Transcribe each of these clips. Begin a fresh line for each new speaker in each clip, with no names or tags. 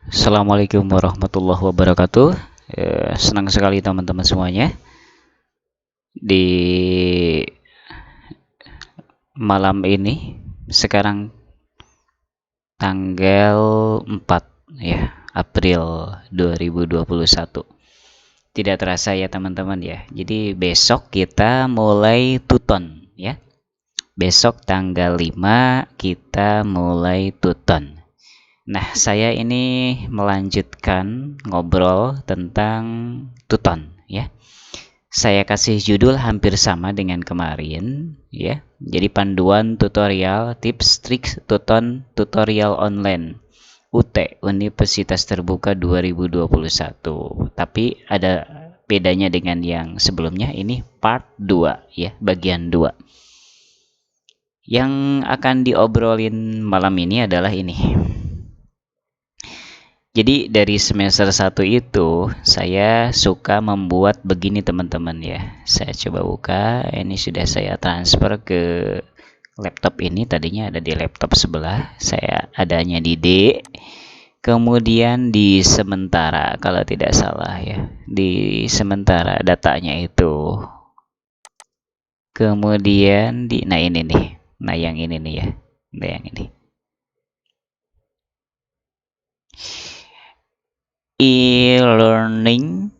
Assalamualaikum warahmatullahi wabarakatuh. Senang sekali teman-teman semuanya di malam ini. Sekarang tanggal 4 ya, April 2021. Tidak terasa ya teman-teman ya. Jadi besok kita mulai tuton ya. Besok tanggal 5 kita mulai tuton. Nah, saya ini melanjutkan ngobrol tentang tuton ya. Saya kasih judul hampir sama dengan kemarin ya. Jadi panduan tutorial tips trik tuton tutorial online UT Universitas Terbuka 2021. Tapi ada bedanya dengan yang sebelumnya, ini part 2 ya, bagian 2. Yang akan diobrolin malam ini adalah ini. Jadi dari semester 1 itu saya suka membuat begini teman-teman ya. Saya coba buka, ini sudah saya transfer ke laptop ini. Tadinya ada di laptop sebelah, saya adanya di D. Kemudian di sementara kalau tidak salah ya. Di sementara datanya itu. Kemudian di, nah ini nih. Nah yang ini nih ya. Nah yang ini. E-learning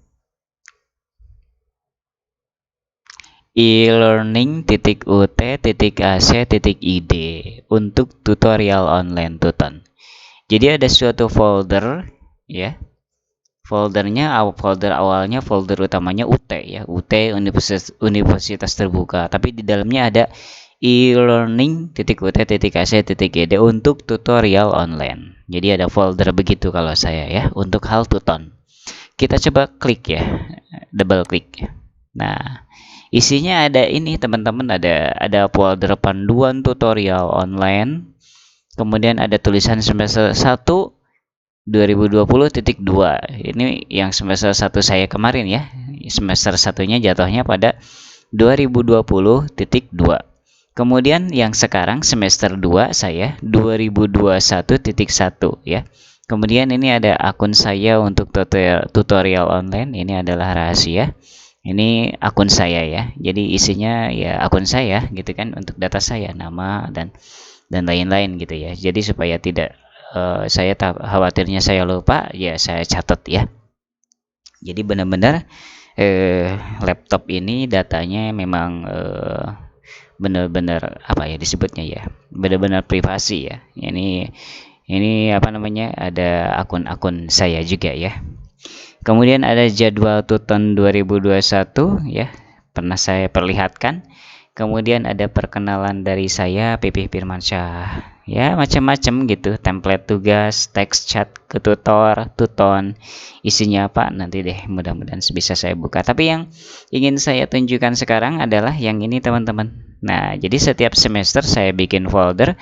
e-learning.ut.ac.id untuk tutorial online tuton. Jadi ada suatu folder ya. Foldernya folder awalnya, folder utamanya UT ya, UT Universitas Terbuka. Tapi di dalamnya ada e-learning.ut.ac.id untuk tutorial online. Jadi ada folder begitu kalau saya ya, untuk hal tuton. Kita coba klik ya, double klik. Nah, isinya ada ini teman-teman, ada folder panduan tutorial online. Kemudian ada tulisan semester 1 2020.2. Ini yang semester 1 saya kemarin ya. Semester satunya jatuhnya pada 2020.2. Kemudian yang sekarang semester 2 saya 2021.1 ya. Kemudian ini ada akun saya untuk tutorial online. Ini adalah rahasia. Ini akun saya ya. Jadi isinya ya akun saya gitu kan, untuk data saya, nama dan lain-lain gitu ya. Jadi supaya tidak saya khawatirnya saya lupa ya, saya catat ya. Jadi benar-benar laptop ini datanya memang benar-benar apa ya disebutnya ya, benar-benar privasi ya. Ini apa namanya, ada akun-akun saya juga ya. Kemudian ada jadwal tuton 2021 ya, pernah saya perlihatkan. Kemudian ada perkenalan dari saya, PP Firmansyah. Ya, macam-macam gitu, template tugas, teks chat ke tuton. Isinya apa nanti deh, mudah-mudahan bisa saya buka. Tapi yang ingin saya tunjukkan sekarang adalah yang ini teman-teman. Nah, jadi setiap semester saya bikin folder.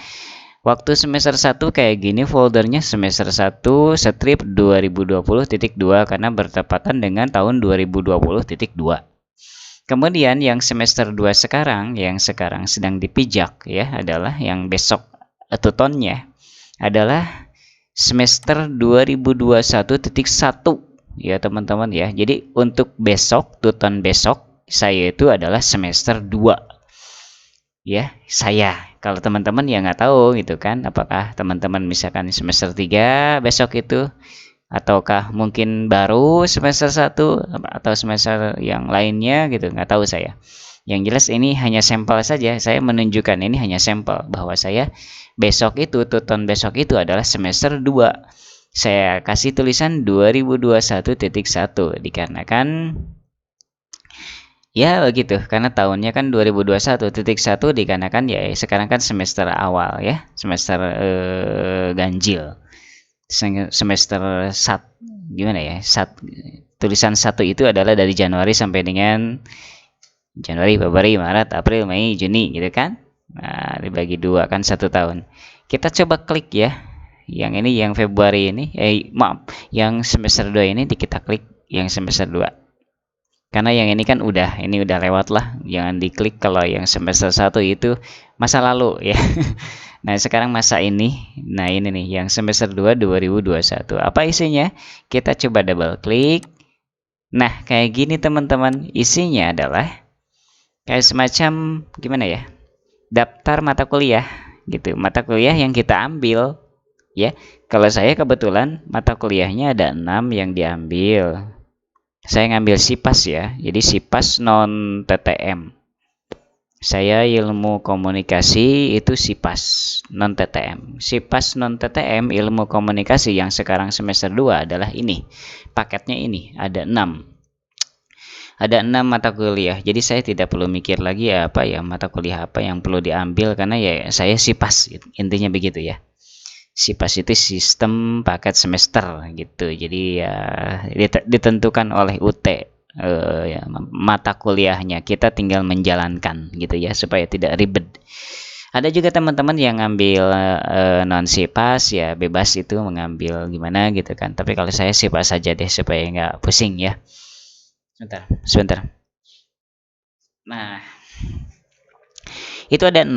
Waktu semester 1 kayak gini foldernya, semester 1 strip 2020.2 karena bertepatan dengan tahun 2020.2. Kemudian yang semester 2 sekarang, yang sekarang sedang dipijak ya, adalah yang besok tutonnya adalah semester 2021.1 ya teman-teman ya. Jadi untuk besok, tuton besok saya itu adalah semester 2 ya, saya. Kalau teman-teman ya nggak tahu gitu kan, apakah teman-teman misalkan semester 3 besok itu, ataukah mungkin baru semester 1 atau semester yang lainnya gitu, nggak tahu saya. Yang jelas ini hanya sampel saja, saya menunjukkan ini hanya sampel bahwa saya besok itu, tuton besok itu adalah semester 2. Saya kasih tulisan 2021.1 dikarenakan ya begitu, karena tahunnya kan 2021.1 dikarenakan ya sekarang kan semester awal ya, semester ganjil. Semester gimana ya, tulisan 1 itu adalah dari Januari sampai dengan Januari, Februari, Maret, April, Mei, Juni gitu kan. Nah, dibagi 2 kan 1 tahun. Kita coba klik ya. Yang ini yang Februari ini, maaf, yang semester 2 ini kita klik yang semester 2. Karena yang ini kan ini udah lewat lah. Jangan diklik kalau yang semester 1 itu masa lalu ya. Nah, sekarang masa ini. Nah, ini nih yang semester 2 2021. Apa isinya? Kita coba double klik. Nah, kayak gini teman-teman. Isinya adalah kayak semacam gimana ya? Daftar mata kuliah gitu. Mata kuliah yang kita ambil ya. Kalau saya kebetulan mata kuliahnya ada 6 yang diambil. Saya ngambil SIPAS ya. Jadi SIPAS non TTM. Saya ilmu komunikasi itu SIPAS non TTM. SIPAS non TTM ilmu komunikasi yang sekarang semester 2 adalah ini. Paketnya ini ada 6. Ada 6 mata kuliah. Jadi saya tidak perlu mikir lagi apa ya mata kuliah apa yang perlu diambil karena ya saya SIPAS intinya begitu ya. SIPAS itu sistem paket semester gitu. Jadi ya ditentukan oleh UT ya, mata kuliahnya. Kita tinggal menjalankan gitu ya supaya tidak ribet. Ada juga teman-teman yang ngambil non SIPAS ya bebas itu mengambil gimana gitu kan. Tapi kalau saya SIPAS saja deh supaya nggak pusing ya. Sebentar. Nah, itu ada 6.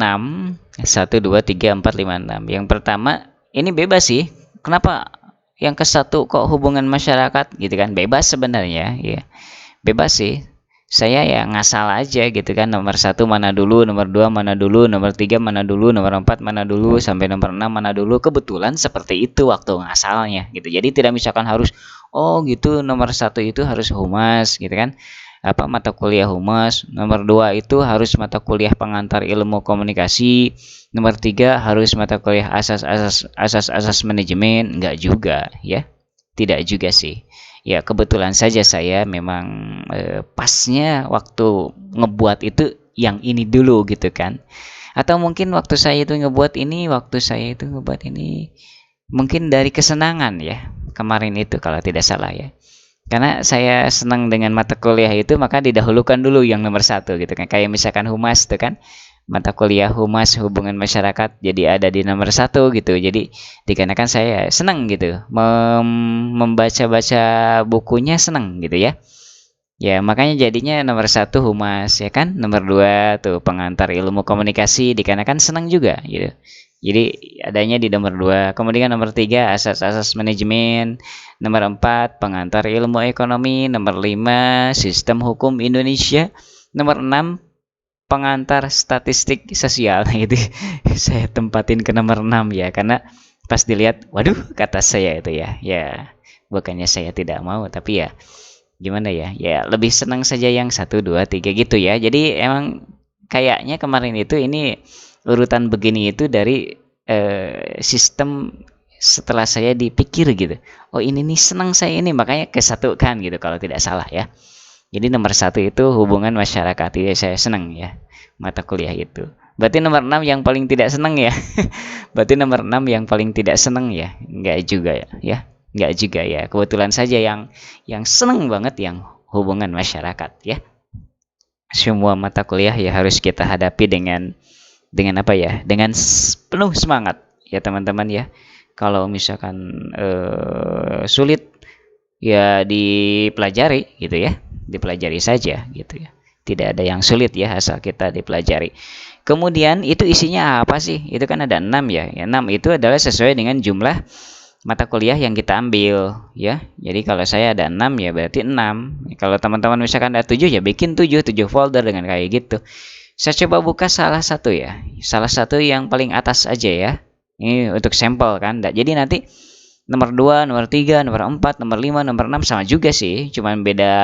1, 2, 3, 4, 5, 6. Yang pertama, ini bebas sih. Kenapa yang ke satu kok hubungan masyarakat gitu kan? Bebas sebenarnya, ya. Bebas sih. Saya ya ngasal aja gitu kan. Nomor 1 mana dulu, nomor 2 mana dulu, nomor 3 mana dulu, nomor 4 mana dulu, sampai nomor 6 mana dulu. Kebetulan seperti itu waktu ngasalnya gitu. Jadi tidak misalkan harus oh gitu nomor 1 itu harus humas gitu kan. Apa mata kuliah humas, nomor 2 itu harus mata kuliah pengantar ilmu komunikasi, nomor 3 harus mata kuliah asas manajemen, enggak juga ya. Tidak juga sih. Ya kebetulan saja saya memang pasnya waktu ngebuat itu yang ini dulu gitu kan. Atau mungkin waktu saya itu ngebuat ini, waktu saya itu ngebuat ini mungkin dari kesenangan ya. Kemarin itu kalau tidak salah ya. Karena saya senang dengan mata kuliah itu maka didahulukan dulu yang nomor 1 gitu kan. Kayak misalkan humas tuh kan. Mata kuliah humas hubungan masyarakat jadi ada di nomor 1 gitu. Jadi dikarenakan saya senang gitu membaca-baca bukunya senang gitu ya. Ya makanya jadinya nomor 1 humas ya kan. Nomor 2 tuh pengantar ilmu komunikasi dikarenakan senang juga gitu. Jadi adanya di nomor 2. Kemudian nomor 3 asas-asas manajemen. Nomor 4 pengantar ilmu ekonomi. Nomor 5 sistem hukum Indonesia. Nomor 6 pengantar statistik sosial. Gitu. Saya tempatin ke nomor 6 ya karena pas dilihat waduh kata saya itu ya. Ya bukannya saya tidak mau tapi ya gimana ya? Ya lebih senang saja yang 1 2 3 gitu ya. Jadi emang kayaknya kemarin itu ini urutan begini itu dari sistem setelah saya dipikir gitu. Oh ini nih senang saya ini makanya kesatukan gitu kalau tidak salah ya. Jadi nomor 1 itu hubungan masyarakat ya saya senang ya mata kuliah itu. Berarti nomor 6 yang paling tidak senang ya. Berarti nomor 6 yang paling tidak senang ya. Enggak juga ya. Enggak juga ya. Kebetulan saja yang senang banget yang hubungan masyarakat ya. Semua mata kuliah ya harus kita hadapi dengan apa ya? Dengan penuh semangat ya teman-teman ya. Kalau misalkan sulit ya dipelajari gitu ya. Dipelajari saja gitu ya. Tidak ada yang sulit ya asal kita dipelajari. Kemudian itu isinya apa sih? Itu kan ada 6 ya. 6 itu adalah sesuai dengan jumlah mata kuliah yang kita ambil ya. Jadi kalau saya ada 6 ya berarti 6. Kalau teman-teman misalkan ada 7 ya bikin 7 folder dengan kayak gitu. Saya coba buka salah satu ya. Salah satu yang paling atas aja ya. Ini untuk sampel kan. Jadi nanti nomor 2, nomor 3, nomor 4, nomor 5, nomor 6 sama juga sih. Cuman beda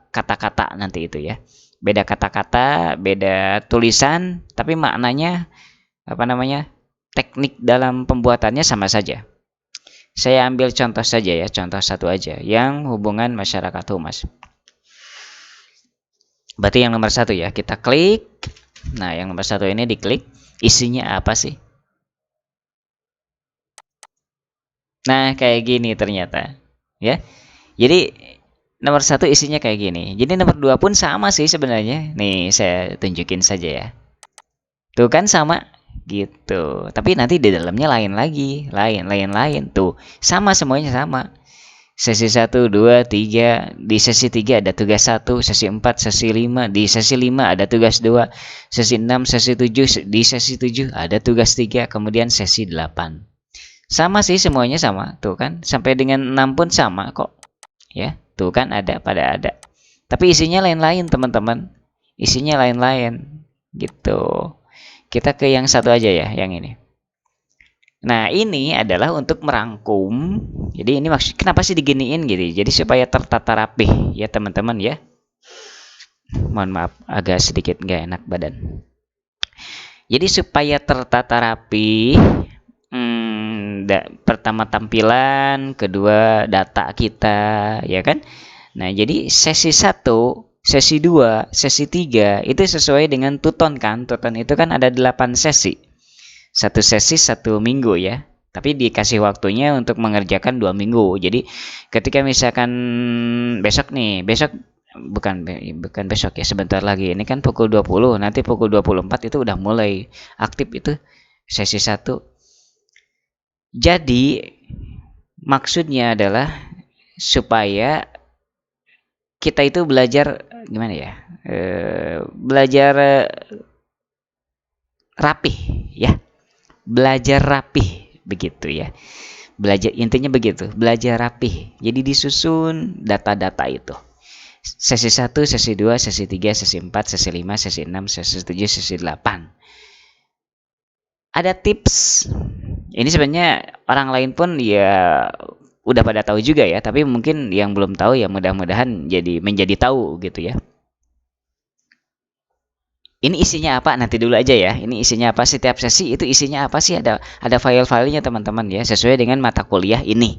kata-kata nanti itu ya. Beda kata-kata, beda tulisan, tapi maknanya apa namanya? Teknik dalam pembuatannya sama saja. Saya ambil contoh saja ya, contoh satu aja yang hubungan masyarakat humas. Berarti yang nomor 1 ya, kita klik. Nah, yang nomor 1 ini diklik, isinya apa sih? Nah, kayak gini ternyata. Ya. Jadi nomor 1 isinya kayak gini. Jadi nomor 2 pun sama sih sebenarnya. Nih, saya tunjukin saja ya. Tuh kan sama gitu. Tapi nanti di dalamnya lain lagi, lain. Tuh, sama semuanya sama. Sesi 1, 2, 3. Di sesi 3 ada tugas 1, sesi 4, sesi 5. Di sesi 5 ada tugas 2, sesi 6, sesi 7. Di sesi 7 ada tugas 3, kemudian sesi 8. Sama sih, semuanya sama. Tuh kan, sampai dengan 6 pun sama kok. Ya, tuh kan ada, pada ada. Tapi isinya lain-lain, teman-teman. Isinya lain-lain. Gitu. Kita ke yang satu aja ya, yang ini. Nah, ini adalah untuk merangkum. Jadi ini maksud kenapa sih diginiin gitu. Jadi supaya tertata rapih ya teman-teman ya. Mohon maaf agak sedikit nggak enak badan. Jadi supaya tertata rapi, pertama tampilan, kedua data kita, ya kan? Nah, jadi sesi 1, sesi 2, sesi 3 itu sesuai dengan tuton kan? Tuton itu kan ada 8 sesi. Satu sesi 1 minggu ya, tapi dikasih waktunya untuk mengerjakan 2 minggu. Jadi ketika misalkan besok nih, bukan besok ya, sebentar lagi, ini kan pukul 20, nanti pukul 24 itu udah mulai aktif itu sesi 1. Jadi maksudnya adalah supaya kita itu belajar gimana ya, belajar rapih ya, belajar rapih begitu ya. Belajar intinya begitu, belajar rapih. Jadi disusun data-data itu. Sesi 1, sesi 2, sesi 3, sesi 4, sesi 5, sesi 6, sesi 7, sesi 8. Ada tips. Ini sebenarnya orang lain pun ya udah pada tahu juga ya, tapi mungkin yang belum tahu ya mudah-mudahan jadi menjadi tahu gitu ya. Ini isinya apa? Nanti dulu aja ya. Ini isinya apa? Setiap sesi itu isinya apa sih? Ada file-filenya teman-teman ya, sesuai dengan mata kuliah ini.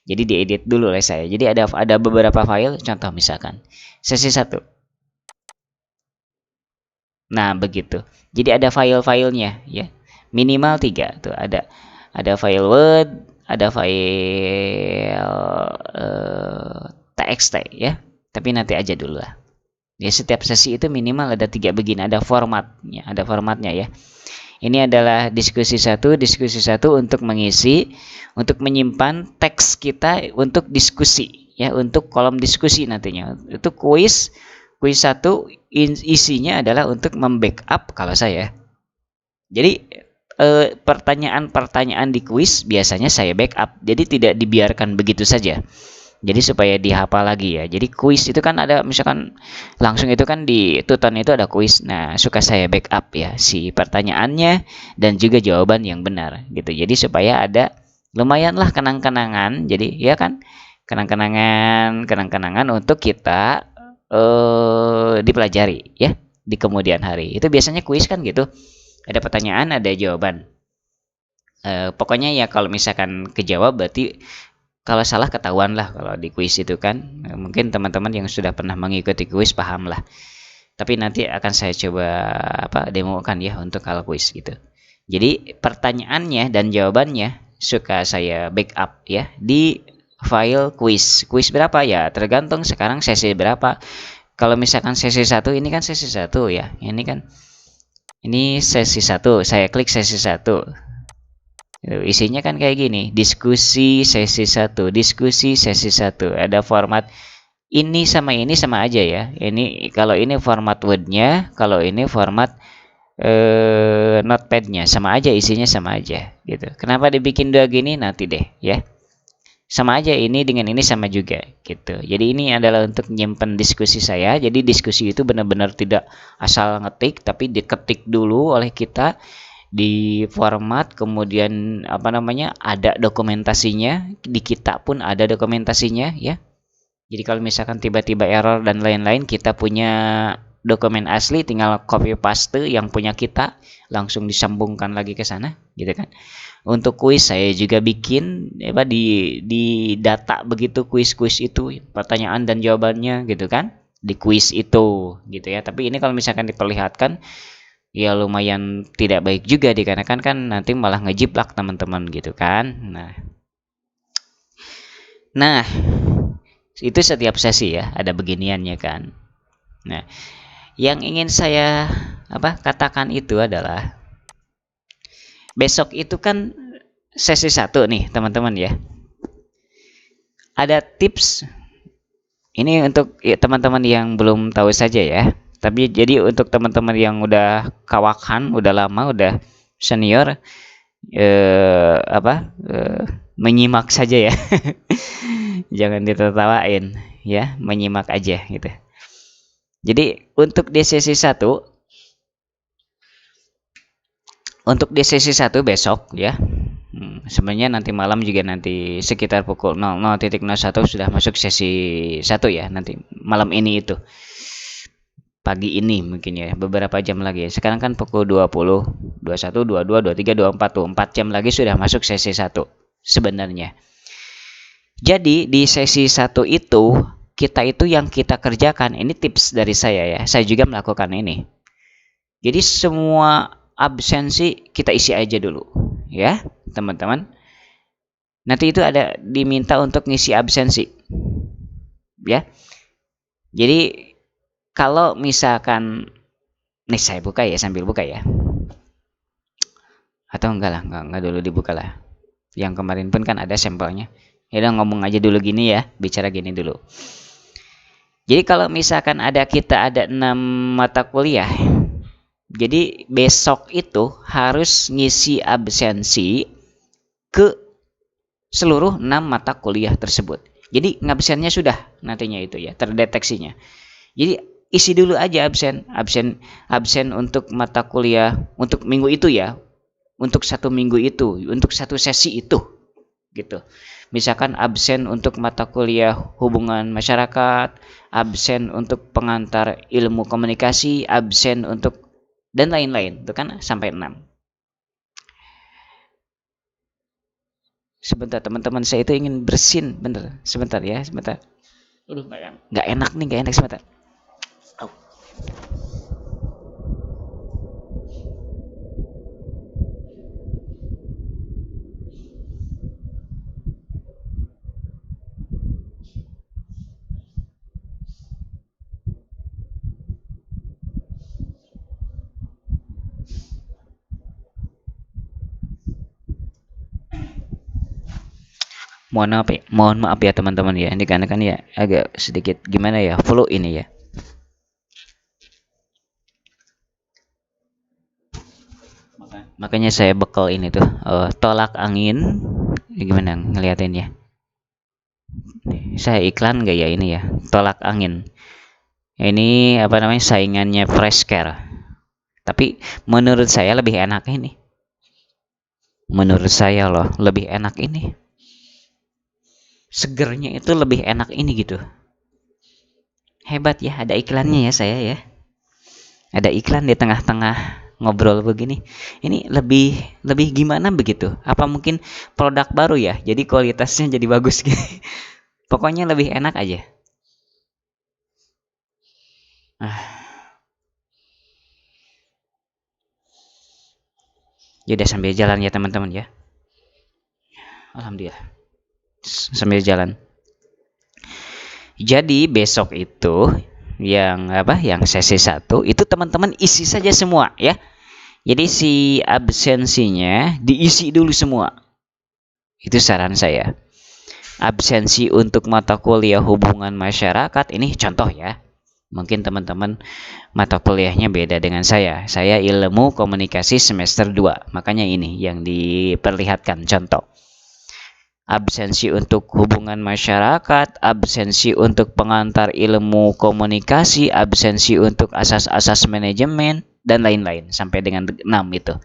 Jadi diedit dulu oleh saya. Jadi ada beberapa file, contoh misalkan sesi 1. Nah, begitu. Jadi ada file-filenya ya. Minimal 3 tuh ada file Word, ada file TXT ya. Tapi nanti aja dulu lah. Ya, setiap sesi itu minimal ada 3 begini, ada formatnya ya. Ini adalah diskusi 1 untuk mengisi, untuk menyimpan teks kita untuk diskusi ya, untuk kolom diskusi nantinya. Itu kuis 1 isinya adalah untuk membackup kalau saya. Jadi pertanyaan-pertanyaan di kuis biasanya saya backup. Jadi tidak dibiarkan begitu saja. Jadi supaya dihafal lagi ya. Jadi kuis itu kan ada, misalkan langsung itu kan di tuton itu ada kuis. Nah, suka saya backup ya si pertanyaannya dan juga jawaban yang benar gitu. Jadi supaya ada lumayanlah kenang-kenangan. Jadi ya kan, kenang-kenangan untuk kita dipelajari ya di kemudian hari. Itu biasanya kuis kan gitu. Ada pertanyaan, ada jawaban. Pokoknya ya kalau misalkan kejawab berarti, kalau salah ketahuan lah kalau di kuis itu kan. Mungkin teman-teman yang sudah pernah mengikuti kuis paham lah. Tapi nanti akan saya coba demokan ya untuk kalau kuis gitu. Jadi pertanyaannya dan jawabannya suka saya backup ya di file kuis. Kuis berapa ya? Tergantung sekarang sesi berapa. Kalau misalkan sesi 1, ini kan sesi 1 ya. Ini sesi 1. Saya klik sesi 1. Isinya kan kayak gini, diskusi sesi 1, diskusi sesi 1. Ada format ini sama aja ya. Ini kalau ini format Word-nya, kalau ini format Notepad-nya sama aja, isinya sama aja gitu. Kenapa dibikin 2 gini? Nanti deh ya. Sama aja, ini dengan ini sama juga gitu. Jadi ini adalah untuk menyimpan diskusi saya. Jadi diskusi itu benar-benar tidak asal ngetik, tapi diketik dulu oleh kita di format, kemudian ada dokumentasinya, di kita pun ada dokumentasinya ya. Jadi kalau misalkan tiba-tiba error dan lain-lain, kita punya dokumen asli, tinggal copy paste yang punya kita, langsung disambungkan lagi ke sana gitu kan. Untuk kuis saya juga bikin di data begitu, kuis-kuis itu pertanyaan dan jawabannya gitu kan, di kuis itu gitu ya. Tapi ini kalau misalkan diperlihatkan ya lumayan tidak baik juga, dikarenakan kan nanti malah ngejiplak teman-teman gitu kan. Nah itu setiap sesi ya ada beginiannya kan. Nah, yang ingin saya katakan itu adalah besok itu kan sesi 1 nih teman-teman ya. ada tips ini untuk teman-teman yang belum tahu saja ya. Tapi jadi untuk teman-teman yang udah kawakan, udah lama, udah senior, menyimak saja ya. Jangan ditertawain ya, menyimak aja gitu. Jadi untuk di sesi 1 besok ya. Sebenarnya nanti malam juga nanti sekitar pukul 00.01 sudah masuk sesi 1 ya, nanti malam ini itu. Pagi ini mungkin ya, beberapa jam lagi. Sekarang kan pukul 20, 21, 22, 23, 24 tuh. 4 jam lagi sudah masuk sesi 1 sebenarnya. Jadi di sesi 1 itu kita itu yang kita kerjakan, ini tips dari saya ya. Saya juga melakukan ini. Jadi semua absensi kita isi aja dulu ya, teman-teman. Nanti itu ada diminta untuk ngisi absensi. Ya. Jadi kalau misalkan nih saya buka ya, sambil buka ya. Atau enggak lah, enggak dulu dibuka lah. Yang kemarin pun kan ada sampelnya. Ya udah ngomong aja dulu gini ya, bicara gini dulu. Jadi kalau misalkan kita ada 6 mata kuliah. Jadi besok itu harus ngisi absensi ke seluruh 6 mata kuliah tersebut. Jadi ngabsennya sudah nantinya itu ya, terdeteksinya. Jadi isi dulu aja absen untuk mata kuliah untuk minggu itu ya, untuk 1 minggu itu, untuk 1 sesi itu gitu. Misalkan absen untuk mata kuliah hubungan masyarakat, absen untuk pengantar ilmu komunikasi, absen untuk dan lain-lain, itu kan sampai 6. Sebentar teman-teman, saya itu ingin bersin, bener. Sebentar ya, sebentar. Aduh, nggak enak nih, nggak enak sebentar. Oh. Mohon maaf ya teman-teman ya, ini karena kan ya agak sedikit gimana ya, flu ini ya. Makanya saya bekal ini tuh, tolak angin. Gimana ngeliatin ya? Saya iklan gak ya ini ya, tolak angin. Ini apa namanya, saingannya Fresh Care. Tapi menurut saya lebih enak ini. Menurut saya loh, lebih enak ini. Segernya itu lebih enak ini gitu. Hebat ya, ada iklannya ya saya ya. Ada iklan di tengah-tengah ngobrol begini. Ini lebih gimana begitu? Apa mungkin produk baru ya? Jadi kualitasnya jadi bagus gitu. Pokoknya lebih enak aja. Ya udah sambil jalan ya teman-teman ya. Alhamdulillah. Sambil jalan. Jadi besok itu yang sesi 1 itu teman-teman isi saja semua ya. Jadi si absensinya diisi dulu semua. Itu saran saya. Absensi untuk mata kuliah hubungan masyarakat ini contoh ya. Mungkin teman-teman mata kuliahnya beda dengan saya. Saya ilmu komunikasi semester 2. Makanya ini yang diperlihatkan contoh. Absensi untuk hubungan masyarakat, absensi untuk pengantar ilmu komunikasi, absensi untuk asas-asas manajemen, dan lain-lain sampai dengan 6 itu.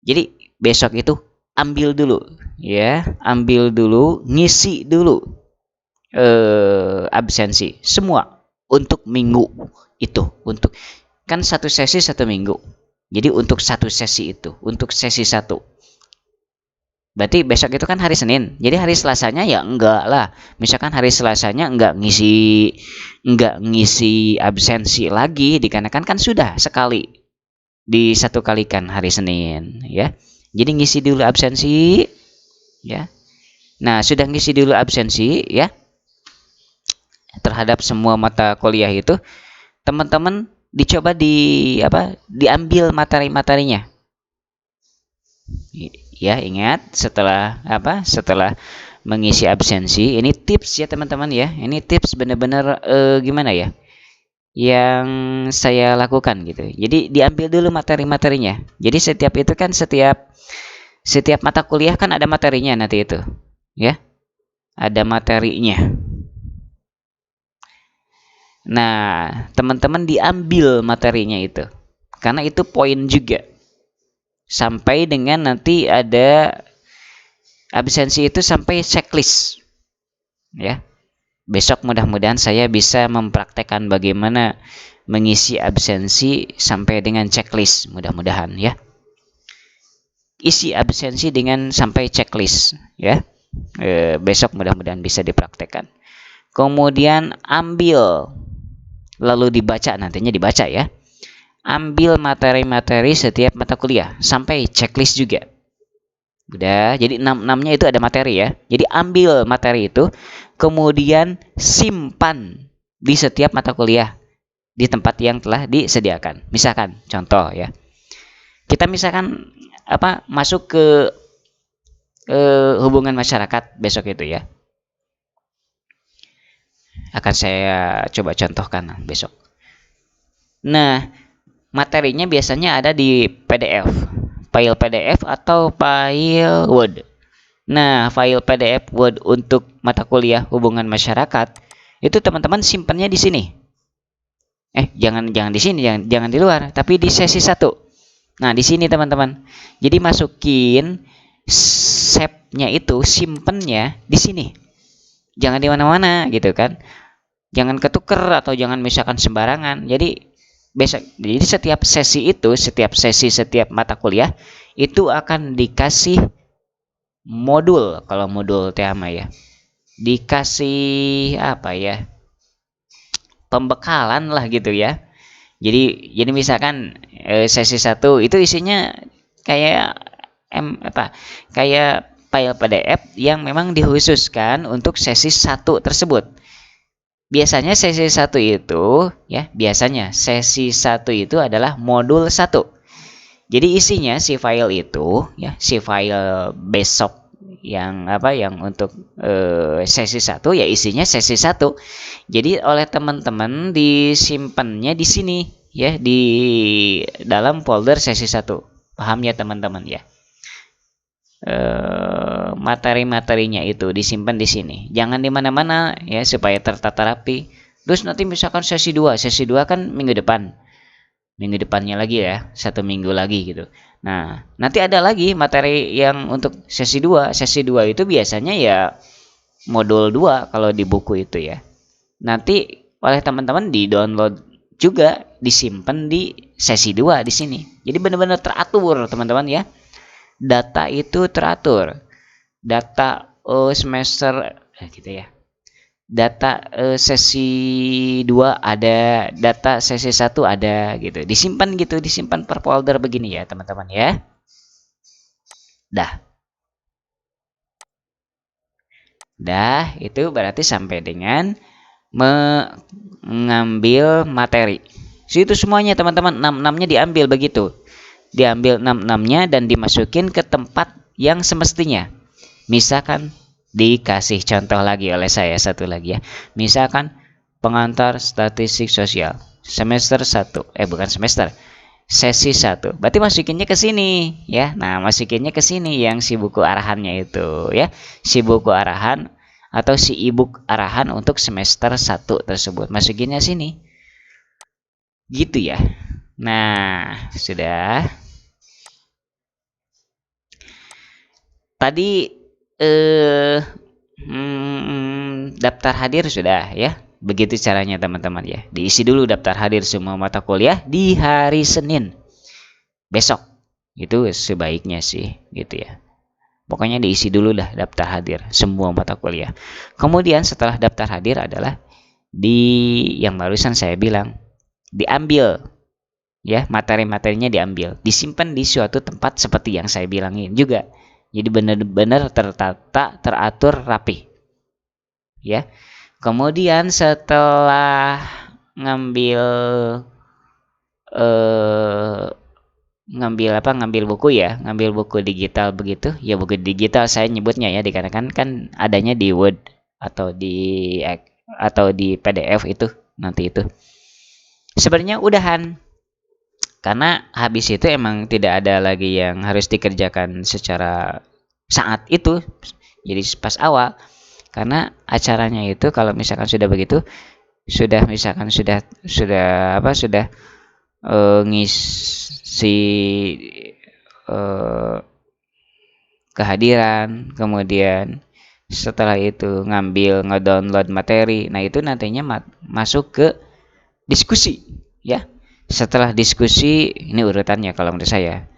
Jadi besok itu ambil dulu ya, ngisi dulu absensi semua untuk minggu itu, untuk kan 1 sesi 1 minggu. Jadi untuk 1 sesi itu, untuk sesi 1. Berarti besok itu kan hari Senin. Jadi hari Selasanya ya enggak lah. Misalkan hari Selasanya enggak ngisi absensi lagi, dikarenakan kan sudah sekali di 1 kalikan hari Senin ya. Jadi ngisi dulu absensi ya. Nah, sudah ngisi dulu absensi ya. Terhadap semua mata kuliah itu, teman-teman dicoba diambil materi-materinya. Ya, ingat setelah mengisi absensi. Ini tips ya teman-teman ya. Ini tips benar-benar gimana ya? Yang saya lakukan gitu. Jadi diambil dulu materi-materinya. Jadi setiap itu kan setiap mata kuliah kan ada materinya nanti itu, ya. Ada materinya. Nah, teman-teman diambil materinya itu. Karena itu poin juga. Sampai dengan nanti ada absensi itu sampai checklist. Ya. Besok mudah-mudahan saya bisa mempraktekkan bagaimana mengisi absensi sampai dengan checklist, mudah-mudahan ya. Isi absensi dengan sampai checklist ya. Besok mudah-mudahan bisa dipraktekkan. Kemudian ambil, lalu dibaca, nantinya dibaca ya. Ambil materi-materi setiap mata kuliah sampai checklist juga. Udah, jadi 6-6-nya itu ada materi ya. Jadi ambil materi itu, kemudian simpan di setiap mata kuliah di tempat yang telah disediakan. Misalkan, contoh ya. Kita misalkan masuk ke hubungan masyarakat besok itu ya. Akan saya coba contohkan besok. Nah, materinya biasanya ada di PDF. File PDF atau file Word. Nah, file PDF Word untuk mata kuliah hubungan masyarakat itu teman-teman simpannya di sini. Jangan di sini, jangan di luar, tapi di sesi 1. Nah, di sini teman-teman. Jadi masukin shape-nya itu, simpennya di sini. Jangan di mana-mana gitu kan. Jangan ketuker atau jangan misalkan sembarangan. Jadi setiap sesi itu, setiap mata kuliah itu akan dikasih modul, kalau modul tema ya. Dikasih pembekalan lah gitu ya. Jadi misalkan sesi 1 itu isinya kayak kayak file PDF yang memang dikhususkan untuk sesi 1 tersebut. Biasanya sesi 1 itu adalah modul 1. Jadi isinya si file itu ya, si file besok yang untuk sesi 1 ya, isinya sesi 1. Jadi oleh teman-teman disimpannya di sini ya, di dalam folder sesi 1. Paham ya teman-teman ya? Materi-materinya itu disimpan di sini. Jangan di mana-mana ya, supaya tertata rapi. Terus nanti misalkan sesi 2 kan minggu depan. Minggu depannya lagi ya, 1 minggu lagi gitu. Nah, nanti ada lagi materi yang untuk sesi 2. Sesi 2 itu biasanya ya modul 2 kalau di buku itu ya. Nanti oleh teman-teman di-download juga, disimpan di sesi 2 di sini. Jadi benar-benar teratur teman-teman ya. Data itu teratur. Data semester gitu ya. Data sesi 2 ada, data sesi 1 ada gitu. Disimpan gitu, disimpan per folder begini ya, teman-teman ya. Dah, itu berarti sampai dengan mengambil materi. Itu semuanya teman-teman, 6-6-nya diambil begitu. Diambil 6-6-nya dan dimasukin ke tempat yang semestinya. Misalkan dikasih contoh lagi oleh saya satu lagi ya. Misalkan pengantar statistik sosial semester 1, bukan semester, sesi 1. Berarti masukinnya ke sini ya. Nah, masukinnya ke sini yang si buku arahannya itu ya. Si buku arahan atau si ebook arahan untuk semester 1 tersebut. Masukinnya sini. Gitu ya. Nah, sudah. Tadi daftar hadir sudah ya. Begitu caranya teman-teman ya. Diisi dulu daftar hadir semua mata kuliah di hari Senin besok. Itu sebaiknya sih gitu ya. Pokoknya diisi dulu dah daftar hadir semua mata kuliah. Kemudian setelah daftar hadir adalah yang barusan saya bilang, diambil ya, materi-materinya diambil, disimpan di suatu tempat seperti yang saya bilangin juga. Jadi benar-benar tertata, teratur, rapi. Ya. Kemudian setelah ngambil ngambil buku ya, ngambil buku digital begitu ya. Buku digital saya nyebutnya ya, dikarenakan kan adanya di Word atau di PDF itu nanti itu sebenarnya udahan, karena habis itu emang tidak ada lagi yang harus dikerjakan secara saat itu. Jadi pas awal, karena acaranya itu kalau misalkan sudah begitu, sudah misalkan sudah ngisi eh, kehadiran, kemudian setelah itu ngedownload materi. Nah, itu nantinya masuk ke diskusi ya. Setelah diskusi, ini urutannya kalau menurut saya,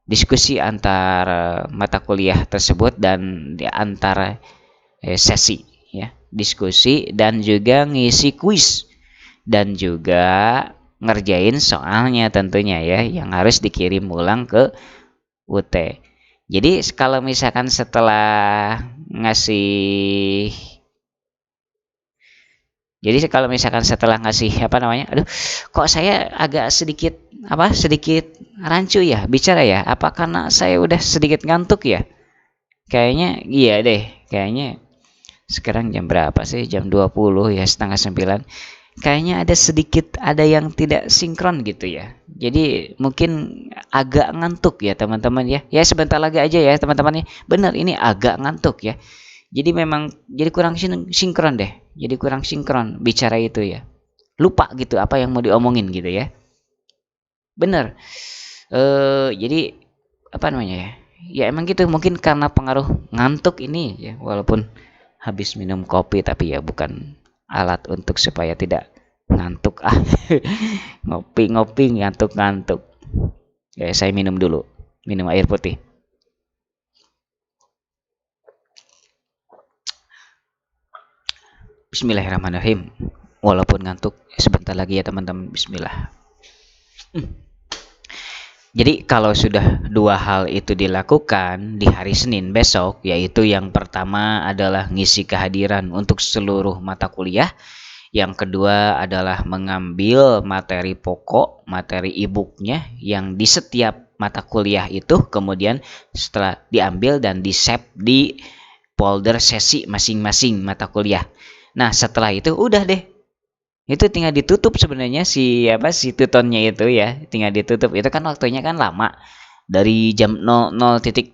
diskusi antara mata kuliah tersebut dan di antara sesi ya, diskusi dan juga ngisi kuis dan juga ngerjain soalnya tentunya ya, yang harus dikirim ulang ke UT. Jadi kalau misalkan setelah ngasih Jadi kalau misalkan setelah ngasih apa namanya, aduh, kok saya agak sedikit rancu ya bicara ya? Apa karena saya udah sedikit ngantuk ya? Kayaknya iya deh, kayaknya sekarang jam berapa sih? Jam 20 ya, setengah 9. Kayaknya ada yang tidak sinkron gitu ya. Jadi mungkin agak ngantuk ya teman-teman ya. Ya sebentar lagi aja ya teman-teman ya. Benar, ini agak ngantuk ya. Jadi memang jadi kurang sinkron deh. Jadi kurang sinkron bicara itu ya. Lupa gitu apa yang mau diomongin gitu ya. Bener. Jadi apa namanya ya? Ya emang gitu, mungkin karena pengaruh ngantuk ini ya, walaupun habis minum kopi tapi ya bukan alat untuk supaya tidak ngantuk ngopi-ngopi ngantuk-ngantuk. Ya saya minum dulu. Minum air putih. Bismillahirrahmanirrahim. Walaupun ngantuk, sebentar lagi ya teman-teman. Bismillah. Jadi kalau sudah dua hal itu dilakukan di hari Senin besok, yaitu yang pertama adalah ngisi kehadiran untuk seluruh mata kuliah, yang kedua adalah mengambil materi pokok, materi e-booknya yang di setiap mata kuliah itu, kemudian setelah diambil dan di-save di folder sesi masing-masing mata kuliah. Nah setelah itu udah deh, itu tinggal ditutup sebenarnya si tutonnya itu ya, tinggal ditutup. Itu kan waktunya kan lama, dari jam 00.01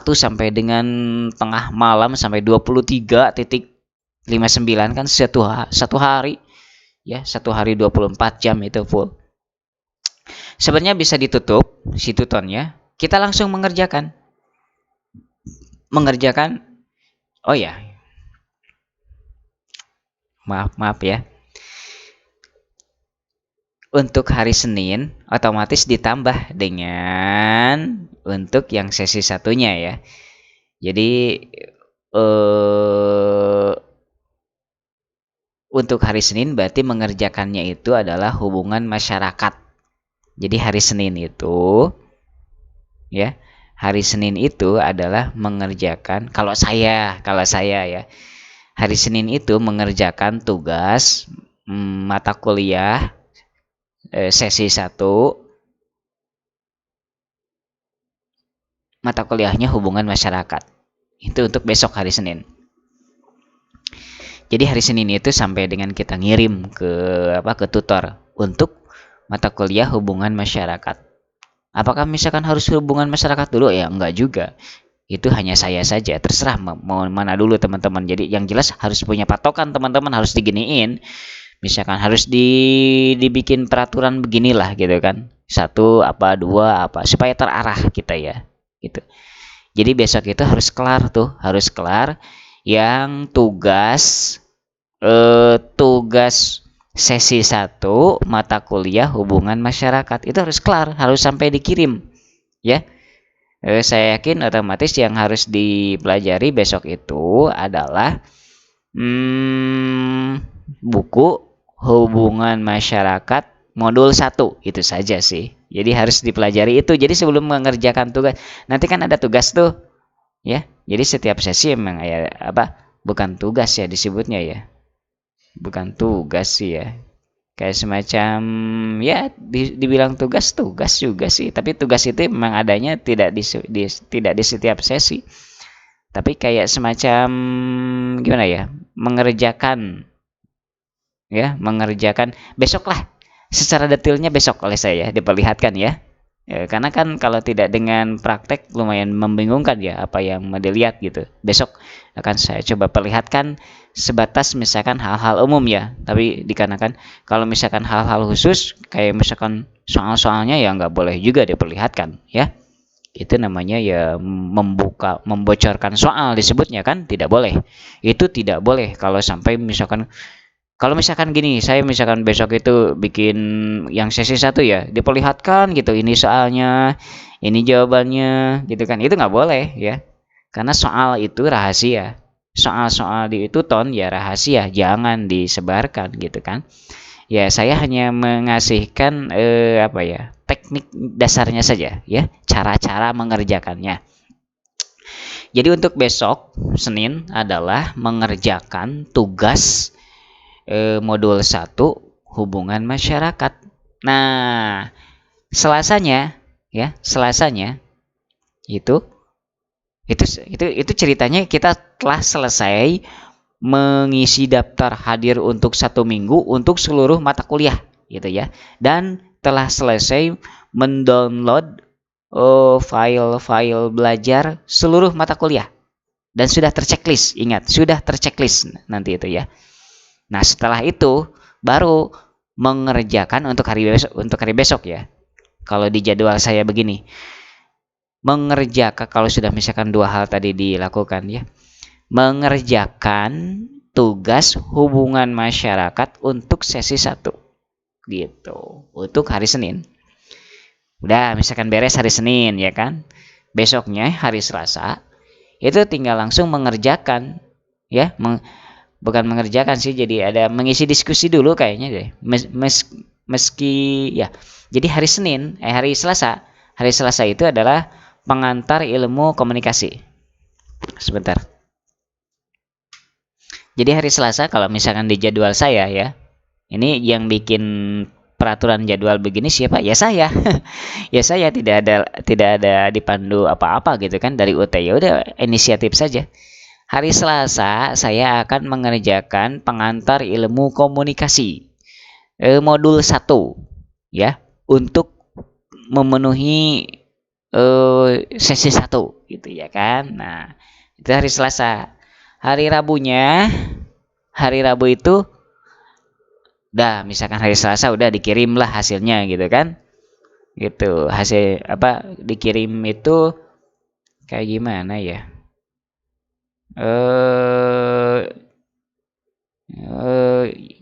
sampai dengan tengah malam sampai 23.59 kan satu hari ya, satu hari 24 jam itu full. Sebenarnya bisa ditutup si tutonnya, kita langsung mengerjakan. Oh ya, maaf ya. Untuk hari Senin otomatis ditambah dengan untuk yang sesi satunya ya. Jadi untuk hari Senin berarti mengerjakannya itu adalah hubungan masyarakat. Jadi hari Senin itu ya, hari Senin itu adalah mengerjakan, kalau saya ya, hari Senin itu mengerjakan tugas mata kuliah sesi 1, mata kuliahnya hubungan masyarakat. Itu untuk besok hari Senin. Jadi hari Senin itu sampai dengan kita ngirim ke tutor untuk mata kuliah hubungan masyarakat. Apakah misalkan harus hubungan masyarakat dulu? Ya enggak juga. Itu hanya saya saja, terserah mau mana dulu teman-teman. Jadi yang jelas harus punya patokan teman-teman, harus diginiin. Misalkan harus dibikin peraturan beginilah gitu kan. 1 apa 2 apa supaya terarah kita ya. Gitu. Jadi besok itu harus kelar yang tugas sesi 1 mata kuliah hubungan masyarakat itu harus kelar, harus sampai dikirim ya. Saya yakin otomatis yang harus dipelajari besok itu adalah buku hubungan masyarakat modul 1, itu saja sih. Jadi harus dipelajari itu. Jadi sebelum mengerjakan tugas, nanti kan ada tugas tuh ya. Jadi setiap sesi emang bukan tugas ya disebutnya ya. Bukan tugas sih ya. kayak semacam ya dibilang tugas juga sih, tapi tugas itu memang adanya tidak di setiap sesi, tapi kayak semacam gimana ya, mengerjakan besok lah, secara detailnya besok oleh saya diperlihatkan ya. Karena kan kalau tidak dengan praktek lumayan membingungkan ya apa yang mau dilihat gitu. Besok akan saya coba perlihatkan sebatas misalkan hal-hal umum ya. Tapi dikarenakan kalau misalkan hal-hal khusus kayak misalkan soal-soalnya ya nggak boleh juga diperlihatkan ya. Itu namanya ya membocorkan soal disebutnya kan, tidak boleh. Itu tidak boleh kalau sampai misalkan, kalau misalkan gini, saya misalkan besok itu bikin yang sesi satu ya, diperlihatkan gitu, ini soalnya, ini jawabannya, gitu kan, itu nggak boleh ya, karena soal itu rahasia, soal-soal di itu ton ya rahasia, jangan disebarkan gitu kan. Ya saya hanya mengasihkan apa ya, teknik dasarnya saja ya, cara-cara mengerjakannya. Jadi untuk besok Senin adalah mengerjakan tugas modul 1 hubungan masyarakat. Nah, Selasanya ya, Selasanya itu itu ceritanya kita telah selesai mengisi daftar hadir untuk 1 minggu untuk seluruh mata kuliah gitu ya. Dan telah selesai mendownload file-file belajar seluruh mata kuliah dan sudah terchecklist. Ingat, sudah terchecklist nanti itu ya. Nah, setelah itu baru mengerjakan untuk hari besok ya. Kalau di jadwal saya begini, mengerjakan kalau sudah misalkan 2 hal tadi dilakukan ya, mengerjakan tugas hubungan masyarakat untuk sesi 1 gitu, untuk hari Senin. Udah misalkan beres hari Senin ya kan, besoknya hari Selasa itu tinggal langsung mengerjakan ya, bukan mengerjakan sih, jadi ada mengisi diskusi dulu kayaknya deh, meski ya. Jadi hari Selasa itu adalah pengantar ilmu komunikasi. Sebentar. Jadi hari Selasa kalau misalkan di jadwal saya ya, ini yang bikin peraturan jadwal begini siapa? Ya saya. Ya saya tidak ada dipandu apa-apa gitu kan dari UT, ya udah inisiatif saja. Hari Selasa saya akan mengerjakan pengantar ilmu komunikasi modul 1 ya, untuk memenuhi sesi 1 gitu ya kan. Nah, itu hari Selasa. Hari Rabu itu udah misalkan hari Selasa udah dikirim lah hasilnya gitu kan. Gitu. Hasil apa dikirim itu kayak gimana ya? Eh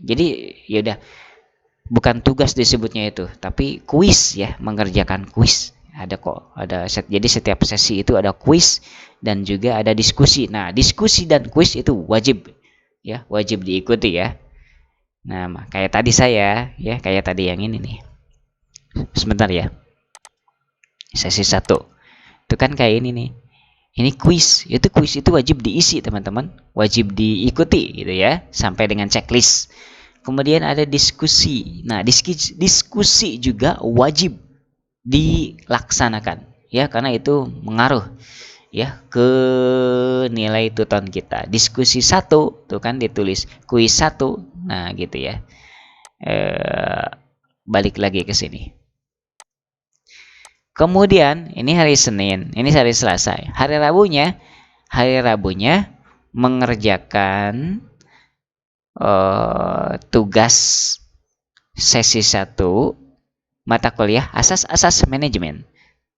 jadi ya udah, bukan tugas disebutnya itu, tapi kuis ya, mengerjakan kuis. Ada kok, jadi setiap sesi itu ada kuis dan juga ada diskusi. Nah, diskusi dan kuis itu wajib ya, wajib diikuti ya. Nah, kayak tadi saya ya, kayak tadi yang ini nih. Sebentar ya. Sesi 1. Itu kan kayak ini nih. Ini kuis itu wajib diisi teman-teman, wajib diikuti gitu ya, sampai dengan checklist. Kemudian ada diskusi. Nah, diskusi juga wajib dilaksanakan ya, karena itu mengaruh ya ke nilai tuton kita. Diskusi 1 tuh kan ditulis, kuis 1. Nah, gitu ya. Balik lagi ke sini. Kemudian ini hari Senin, ini hari Selasa. Hari Rabunya mengerjakan tugas sesi 1 mata kuliah asas-asas manajemen.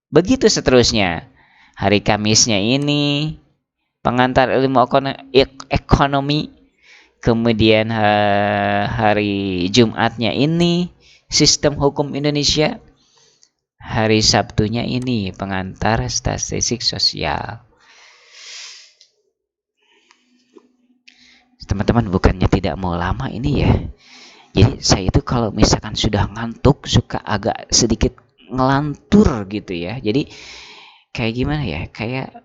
Begitu seterusnya. Hari Kamisnya ini pengantar ilmu ekonomi. Kemudian hari Jumatnya ini sistem hukum Indonesia. Hari Sabtunya ini pengantar statistik sosial. Teman-teman, bukannya tidak mau lama ini ya. Jadi saya itu kalau misalkan sudah ngantuk suka agak sedikit ngelantur gitu ya. Jadi kayak gimana ya? Kayak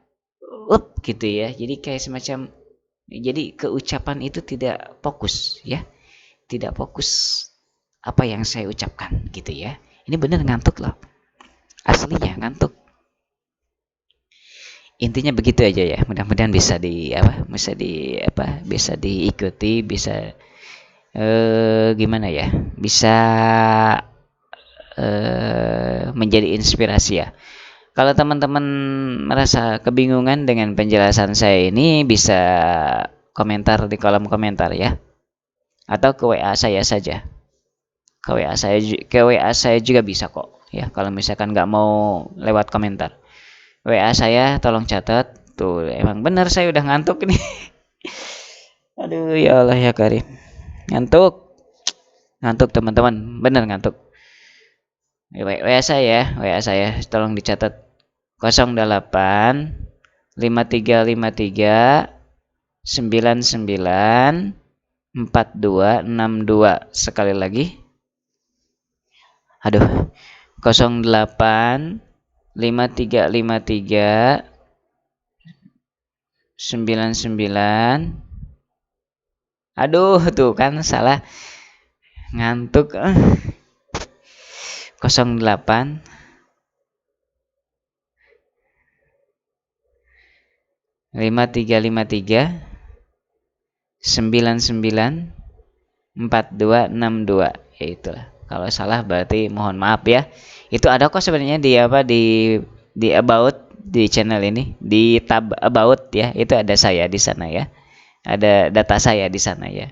gitu ya. Jadi kayak semacam, jadi keucapan itu tidak fokus ya. Tidak fokus. apa yang saya ucapkan gitu ya. Ini bener ngantuk loh. Aslinya ngantuk. Intinya begitu aja ya. Mudah-mudahan bisa bisa diikuti, bisa gimana ya? Bisa menjadi inspirasi ya. Kalau teman-teman merasa kebingungan dengan penjelasan saya ini, bisa komentar di kolom komentar ya, atau ke WA saya saja. Ke WA saya juga bisa kok ya. Kalau misalkan nggak mau lewat komentar, WA saya tolong catat. Tuh, emang bener saya udah ngantuk nih. Aduh ya Allah ya Karim. Ngantuk. Ngantuk teman-teman, bener ngantuk. WA saya tolong dicatat 08 5353 99 4262. Sekali lagi. Aduh. 08 5353 99. Aduh, tuh kan salah. Ngantuk. 08 5353 99 4262. Ya itulah. Kalau salah berarti mohon maaf ya. Itu ada kok sebenarnya di about di channel ini, di tab about ya. Itu ada saya di sana ya. Ada data saya di sana ya.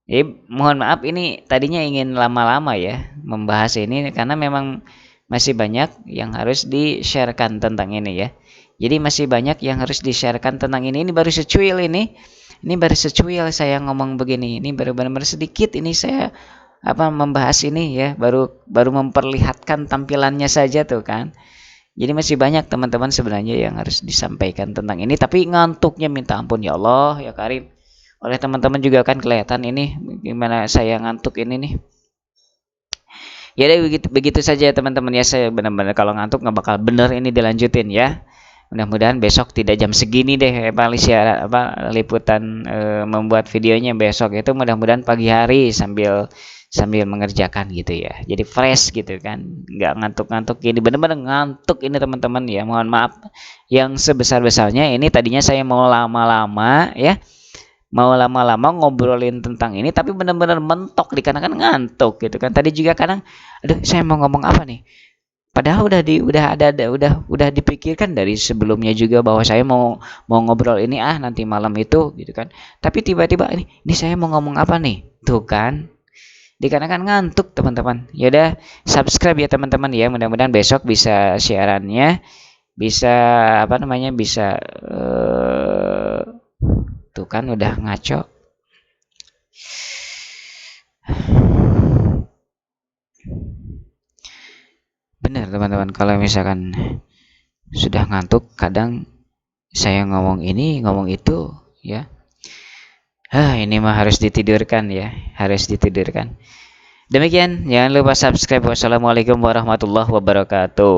Jadi mohon maaf ini tadinya ingin lama-lama ya membahas ini karena memang masih banyak yang harus di-sharekan tentang ini ya. Jadi masih banyak yang harus di-sharekan tentang ini. Ini baru secuil ini. Ini baru secuil saya ngomong begini. Ini baru benar-benar sedikit ini saya membahas ini ya, baru memperlihatkan tampilannya saja tuh kan. Jadi masih banyak teman-teman sebenarnya yang harus disampaikan tentang ini, tapi ngantuknya minta ampun ya Allah ya Karim. Oleh teman-teman juga kan kelihatan ini gimana saya ngantuk ini nih. Ya deh begitu saja teman-teman ya, saya benar-benar kalau ngantuk nggak bakal bener ini dilanjutin ya. Mudah-mudahan besok tidak jam segini deh liputan membuat videonya besok itu mudah-mudahan pagi hari sambil mengerjakan gitu ya. Jadi fresh gitu kan. Nggak ngantuk-ngantuk ini, benar-benar ngantuk ini teman-teman ya. Mohon maaf yang sebesar-besarnya. Ini tadinya saya mau lama-lama ya. Mau lama-lama ngobrolin tentang ini tapi benar-benar mentok dikarenakan ngantuk gitu kan. Tadi juga kadang aduh saya mau ngomong apa nih? Padahal udah dipikirkan dari sebelumnya juga bahwa saya mau ngobrol ini nanti malam itu gitu kan. Tapi tiba-tiba ini saya mau ngomong apa nih? Tuh kan. Dikarenakan ngantuk teman-teman. Ya udah subscribe ya teman-teman ya. Mudah-mudahan besok bisa siarannya bisa bisa tuh kan udah ngaco. Benar teman-teman, kalau misalkan sudah ngantuk kadang saya ngomong ini ngomong itu ya. Ini mah harus ditidurkan ya, harus ditidurkan. Demikian, jangan lupa subscribe. Wassalamualaikum warahmatullahi wabarakatuh.